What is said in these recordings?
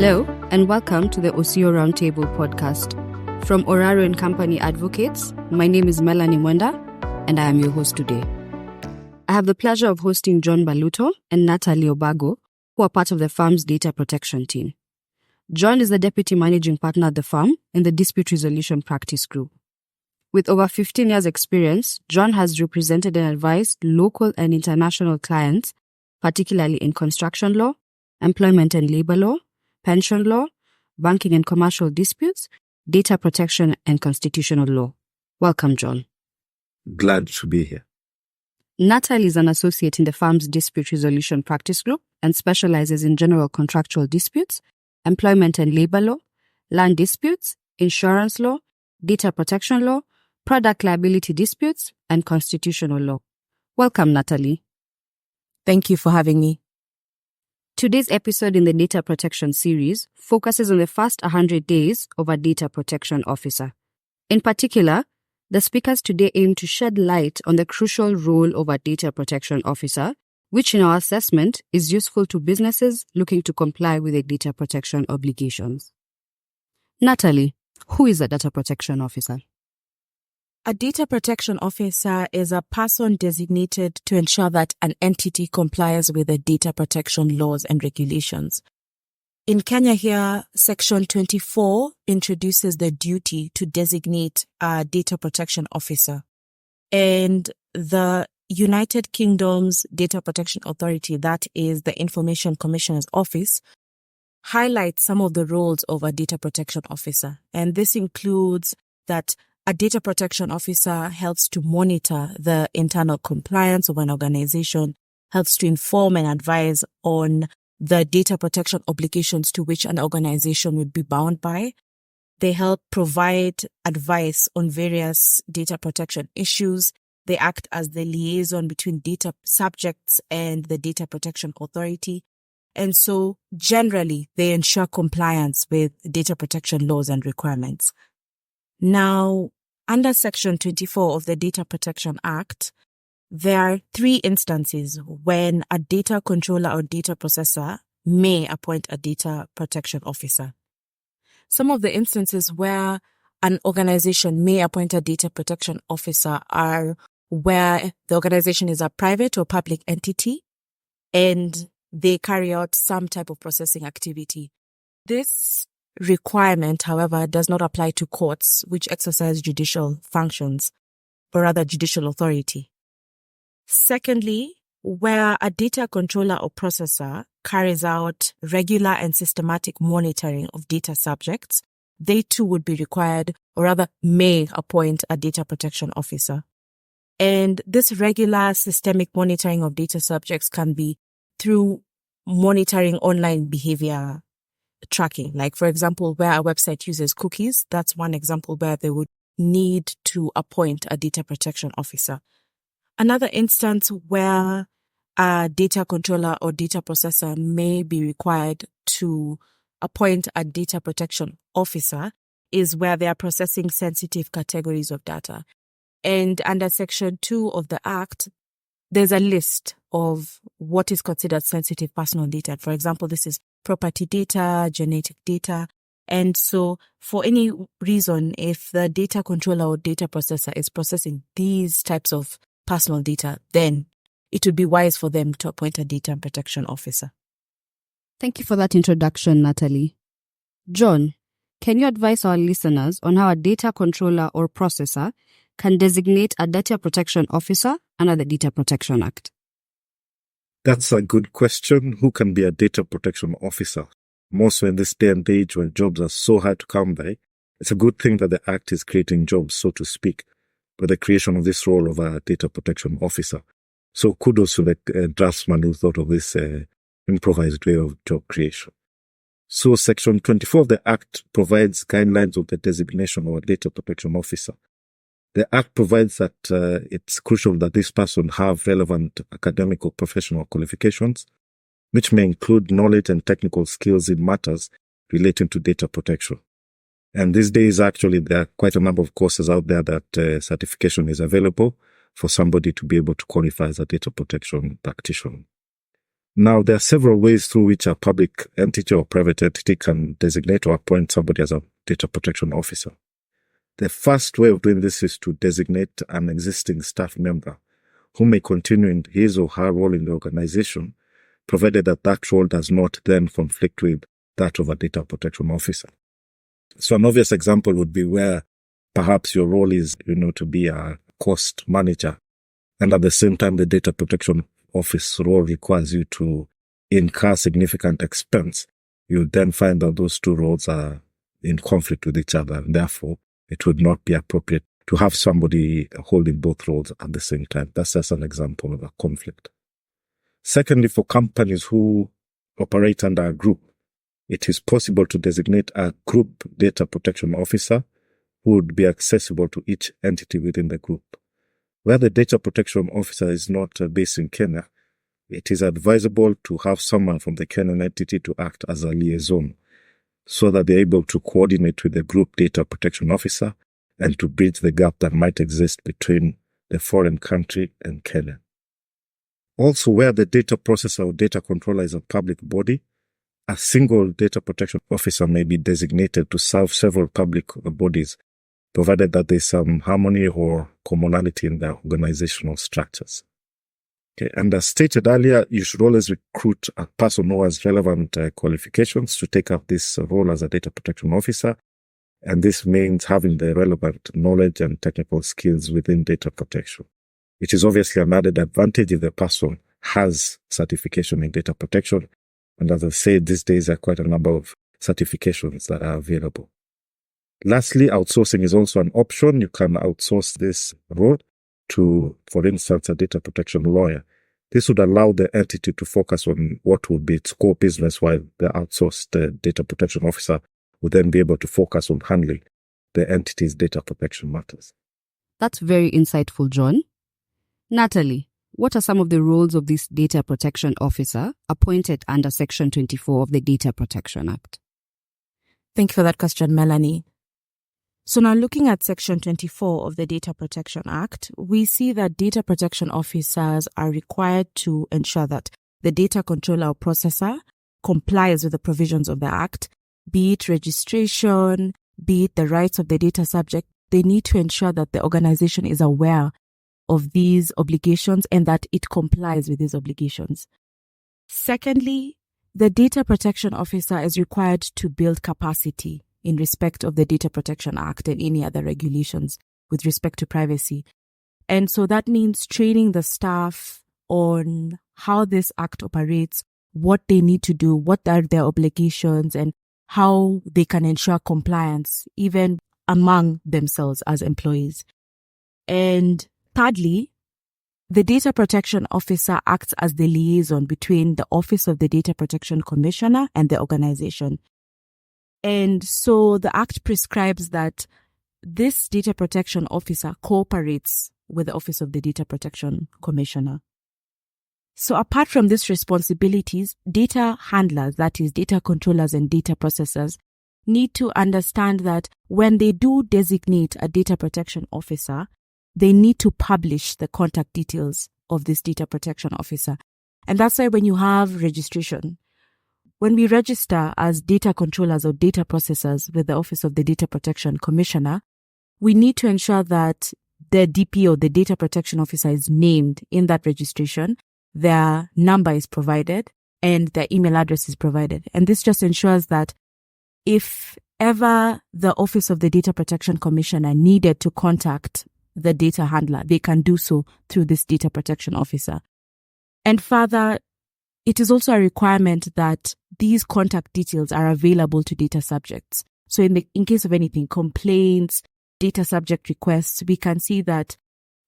Hello, and welcome to the OCO Roundtable podcast. From Oraro & Company Advocates, my name is Melanie Mwenda, and I am your host today. I have the pleasure of hosting John Mbaluto and Natalie Obago, who are part of the firm's data protection team. John is the Deputy Managing Partner at the firm in the Dispute Resolution Practice Group. With over 15 years' experience, John has represented and advised local and international clients, particularly in construction law, employment and labor law, pension law, banking and commercial disputes, data protection, and constitutional law. Welcome, John. Glad to be here. Natalie is an associate in the firm's Dispute Resolution Practice Group and specializes in general contractual disputes, employment and labor law, land disputes, insurance law, data protection law, product liability disputes, and constitutional law. Welcome, Natalie. Thank you for having me. Today's episode in the data protection series focuses on the first 100 days of a data protection officer. In particular, the speakers today aim to shed light on the crucial role of a data protection officer, which in our assessment is useful to businesses looking to comply with their data protection obligations. Natalie, who is a data protection officer? A data protection officer is a person designated to ensure that an entity complies with the data protection laws and regulations. In Kenya here, Section 24 introduces the duty to designate a data protection officer. And the United Kingdom's Data Protection Authority, that is the Information Commissioner's Office, highlights some of the roles of a data protection officer. And this includes that a data protection officer helps to monitor the internal compliance of an organization, helps to inform and advise on the data protection obligations to which an organization would be bound by. They help provide advice on various data protection issues. They act as the liaison between data subjects and the Data Protection Authority. And so generally, they ensure compliance with data protection laws and requirements. Now, under Section 24 of the Data Protection Act, there are 3 instances when a data controller or data processor may appoint a data protection officer. Some of the instances where an organization may appoint a data protection officer are where the organization is a private or public entity and they carry out some type of processing activity. This requirement, however, does not apply to courts which exercise judicial functions, or rather judicial authority. Secondly, where a data controller or processor carries out regular and systematic monitoring of data subjects, they too would be required, or rather may appoint a data protection officer. And this regular systemic monitoring of data subjects can be through monitoring online behavior tracking. Like, for example, where a website uses cookies, that's one example where they would need to appoint a data protection officer. Another instance where a data controller or data processor may be required to appoint a data protection officer is where they are processing sensitive categories of data. And under Section 2 of the Act, there's a list of what is considered sensitive personal data. For example, this is property data, genetic data. And so for any reason, if the data controller or data processor is processing these types of personal data, then it would be wise for them to appoint a data protection officer. Thank you for that introduction, Natalie. John, can you advise our listeners on how a data controller or processor can designate a data protection officer under the Data Protection Act? That's a good question. Who can be a data protection officer? More so in this day and age when jobs are so hard to come by, it's a good thing that the Act is creating jobs, so to speak, by the creation of this role of a data protection officer. So kudos to the draftsman who thought of this improvised way of job creation. So Section 24 of the Act provides guidelines of the designation of a data protection officer. The Act provides that it's crucial that this person have relevant academic or professional qualifications, which may include knowledge and technical skills in matters relating to data protection. And these days, actually, there are quite a number of courses out there that certification is available for somebody to be able to qualify as a data protection practitioner. Now, there are several ways through which a public entity or private entity can designate or appoint somebody as a data protection officer. The first way of doing this is to designate an existing staff member who may continue in his or her role in the organization, provided that that role does not then conflict with that of a data protection officer. So an obvious example would be where perhaps your role is, to be a cost manager, and at the same time the data protection office role requires you to incur significant expense. You then find that those two roles are in conflict with each other, and therefore it would not be appropriate to have somebody holding both roles at the same time. That's just an example of a conflict. Secondly, for companies who operate under a group, it is possible to designate a group data protection officer who would be accessible to each entity within the group. Where the data protection officer is not based in Kenya, it is advisable to have someone from the Kenyan entity to act as a liaison so that they're able to coordinate with the group data protection officer and to bridge the gap that might exist between the foreign country and Kenya. Also, where the data processor or data controller is a public body, a single data protection officer may be designated to serve several public bodies, provided that there's some harmony or commonality in their organizational structures. Okay, and as stated earlier, you should always recruit a person who has relevant qualifications to take up this role as a data protection officer. And this means having the relevant knowledge and technical skills within data protection. It is obviously an added advantage if the person has certification in data protection. And as I said, these days there are quite a number of certifications that are available. Lastly, outsourcing is also an option. You can outsource this role to, for instance, a data protection lawyer. This would allow the entity to focus on what would be its core business, while the outsourced data protection officer would then be able to focus on handling the entity's data protection matters. That's very insightful, John. Natalie, what are some of the roles of this data protection officer appointed under Section 24 of the Data Protection Act? Thank you for that question, Melanie. So now looking at Section 24 of the Data Protection Act, we see that data protection officers are required to ensure that the data controller or processor complies with the provisions of the Act, be it registration, be it the rights of the data subject. They need to ensure that the organization is aware of these obligations and that it complies with these obligations. Secondly, the data protection officer is required to build capacity in respect of the Data Protection Act and any other regulations with respect to privacy. And so that means training the staff on how this act operates, what they need to do, what are their obligations, and how they can ensure compliance, even among themselves as employees. And thirdly, the Data Protection Officer acts as the liaison between the Office of the Data Protection Commissioner and the organization. And so the Act prescribes that this Data Protection Officer cooperates with the Office of the Data Protection Commissioner. So apart from these responsibilities, data handlers, that is data controllers and data processors, need to understand that when they do designate a data protection officer, they need to publish the contact details of this data protection officer. And that's why when you have registration, when we register as data controllers or data processors with the Office of the Data Protection Commissioner, we need to ensure that the DP or the data protection officer is named in that registration, their number is provided, and their email address is provided. And this just ensures that if ever the Office of the Data Protection Commissioner needed to contact the data handler, they can do so through this data protection officer. And further, it is also a requirement that these contact details are available to data subjects. So in case of anything, complaints, data subject requests, we can see that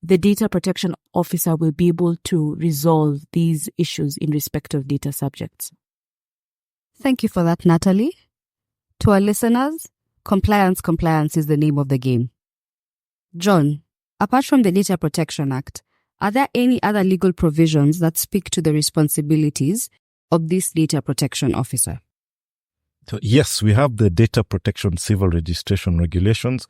the data protection officer will be able to resolve these issues in respect of data subjects. Thank you for that, Natalie. To our listeners, compliance is the name of the game. John, apart from the Data Protection Act, are there any other legal provisions that speak to the responsibilities of this data protection officer? So yes, we have the Data Protection Civil Registration Regulations,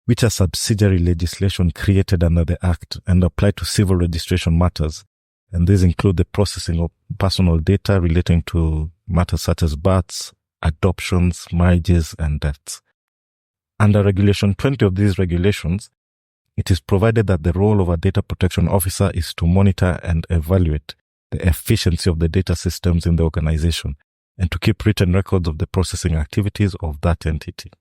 which are subsidiary legislation created under the Act and apply to civil registration matters And these include the processing of personal data relating to matters such as births, adoptions, marriages, and deaths. Under Regulation 20 of these regulations, it is provided that the role of a data protection officer is to monitor and evaluate the efficiency of the data systems in the organization and to keep written records of the processing activities of that entity.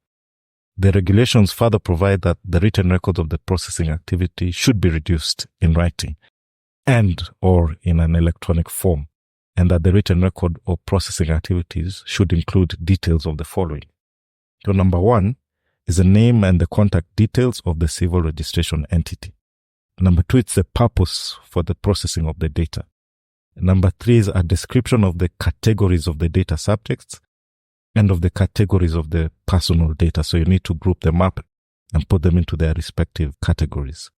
The regulations further provide that the written records of the processing activity should be reduced in writing and or in an electronic form, and that the written record of processing activities should include details of the following. So number 1 is the name and the contact details of the civil registration entity. Number 2, it's the purpose for the processing of the data. Number 3 is a description of the categories of the data subjects and of the categories of the personal data. So you need to group them up and put them into their respective categories.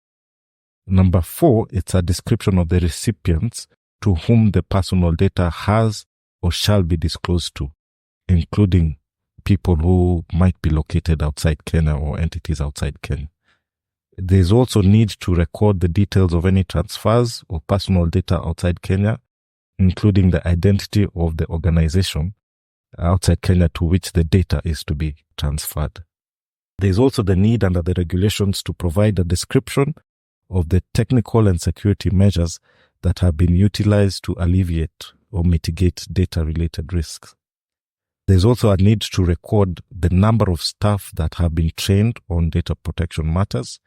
Number 4, it's a description of the recipients to whom the personal data has or shall be disclosed to, including people who might be located outside Kenya or entities outside Kenya. There is also need to record the details of any transfers of personal data outside Kenya, including the identity of the organization outside Kenya to which the data is to be transferred. There is also the need under the regulations to provide a description of the technical and security measures that have been utilized to alleviate or mitigate data-related risks. There's also a need to record the number of staff that have been trained on data protection matters.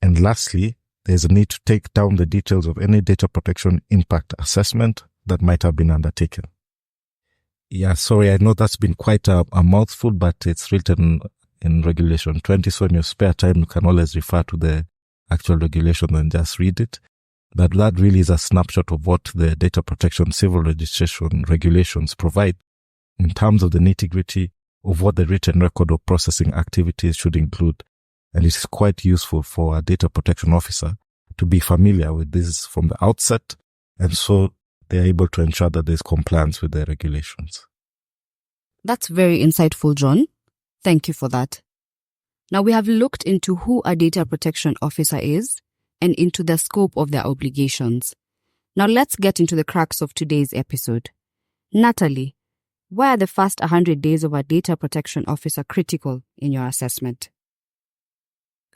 And lastly, there's a need to take down the details of any data protection impact assessment that might have been undertaken. Yeah, sorry, I know that's been quite a mouthful, but it's written in Regulation 20, so in your spare time, you can always refer to the actual regulation and just read it. But that really is a snapshot of what the data protection civil registration regulations provide in terms of the nitty-gritty of what the written record of processing activities should include. And it is quite useful for a data protection officer to be familiar with this from the outset, and so they are able to ensure that there's compliance with the regulations. That's very insightful, John. Thank you for that. Now we have looked into who a data protection officer is and into the scope of their obligations. Now let's get into the crux of today's episode. Natalie, why are the first 100 days of a data protection officer critical in your assessment?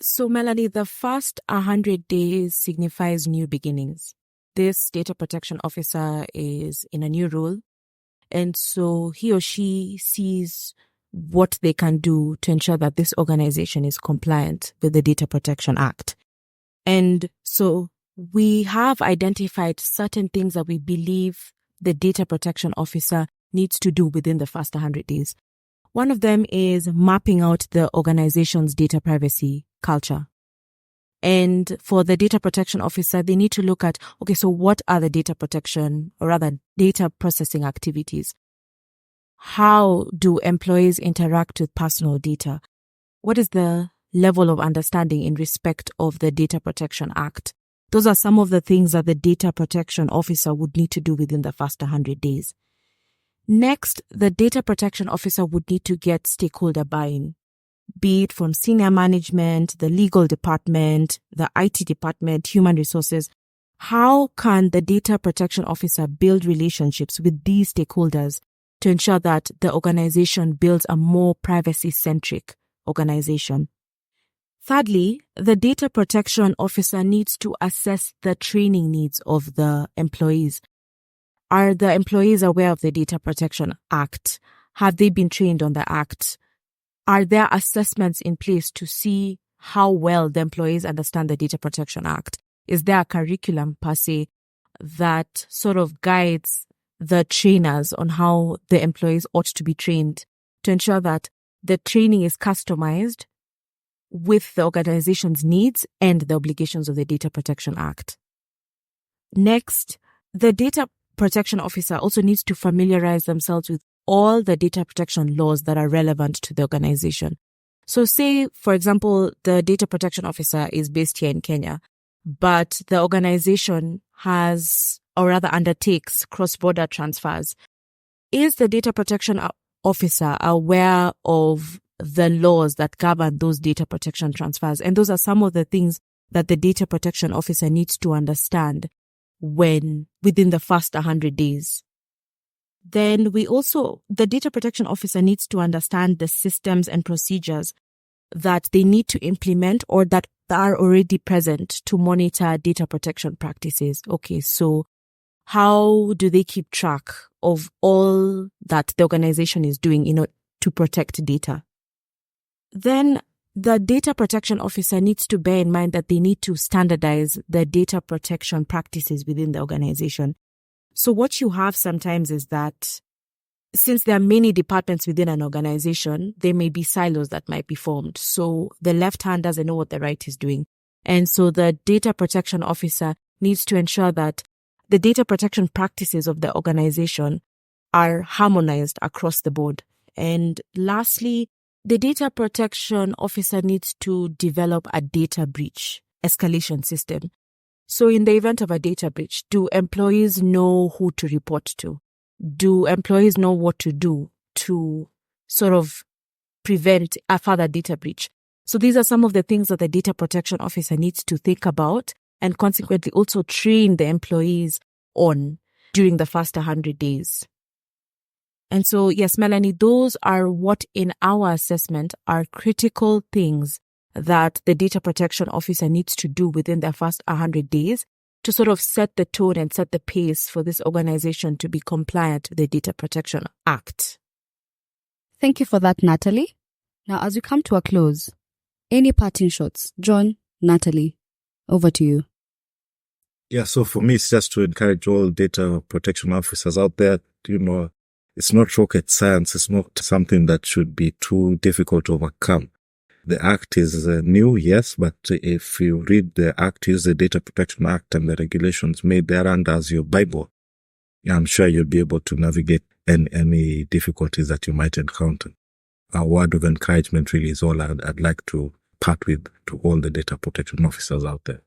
So, Melanie, the first 100 days signifies new beginnings. This data protection officer is in a new role, and so he or she sees what they can do to ensure that this organization is compliant with the Data Protection Act. And so we have identified certain things that we believe the data protection officer needs to do within the first 100 days. One of them is mapping out the organization's data privacy culture. And for the data protection officer, they need to look at, okay, so what are the data protection or rather data processing activities? How do employees interact with personal data? What is the level of understanding in respect of the Data Protection Act? Those are some of the things that the data protection officer would need to do within the first 100 days. Next, the data protection officer would need to get stakeholder buy-in, be it from senior management, the legal department, the IT department, human resources. How can the data protection officer build relationships with these stakeholders to ensure that the organization builds a more privacy-centric organization? Thirdly, the data protection officer needs to assess the training needs of the employees. Are the employees aware of the Data Protection Act? Have they been trained on the Act? Are there assessments in place to see how well the employees understand the Data Protection Act? Is there a curriculum per se that sort of guides the trainers on how the employees ought to be trained to ensure that the training is customized with the organization's needs and the obligations of the Data Protection Act? Next, the data protection officer also needs to familiarize themselves with all the data protection laws that are relevant to the organization. So say, for example, the data protection officer is based here in Kenya, but the organization has, or rather undertakes, cross-border transfers. Is the data protection officer aware of the laws that govern those data protection transfers? And those are some of the things that the data protection officer needs to understand within the first 100 days. Then the data protection officer needs to understand the systems and procedures that they need to implement or that are already present to monitor data protection practices. Okay, so how do they keep track of all that the organization is doing, to protect data? Then the data protection officer needs to bear in mind that they need to standardize the data protection practices within the organization. So what you have sometimes is that since there are many departments within an organization, there may be silos that might be formed. So the left hand doesn't know what the right is doing. And so the data protection officer needs to ensure that the data protection practices of the organization are harmonized across the board. And lastly, the data protection officer needs to develop a data breach escalation system. So in the event of a data breach, do employees know who to report to? Do employees know what to do to sort of prevent a further data breach? So these are some of the things that the data protection officer needs to think about and consequently also train the employees on during the first 100 days. And so, yes, Melanie, those are what in our assessment are critical things that the data protection officer needs to do within their first 100 days to sort of set the tone and set the pace for this organization to be compliant with the Data Protection Act. Thank you for that, Natalie. Now, as we come to a close, any parting shots? John, Natalie, over to you. Yeah, so for me, it's just to encourage all data protection officers out there, it's not rocket science. It's not something that should be too difficult to overcome. The Act is new, yes, but if you read the Act, use the Data Protection Act and the regulations made thereafter as your Bible, I'm sure you'll be able to navigate any difficulties that you might encounter. A word of encouragement really is all I'd like to part with to all the data protection officers out there.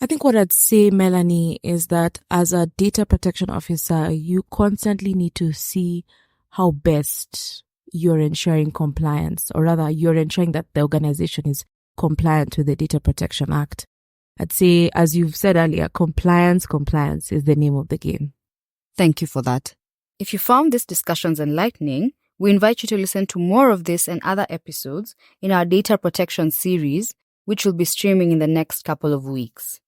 I think what I'd say, Melanie, is that as a data protection officer, you constantly need to see how best you're ensuring compliance, or rather you're ensuring that the organization is compliant with the Data Protection Act. I'd say, as you've said earlier, compliance is the name of the game. Thank you for that. If you found these discussions enlightening, we invite you to listen to more of this and other episodes in our data protection series, which will be streaming in the next couple of weeks.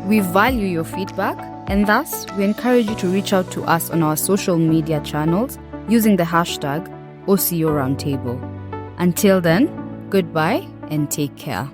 We value your feedback, and thus we encourage you to reach out to us on our social media channels using the hashtag OCO Roundtable. Until then, goodbye and take care.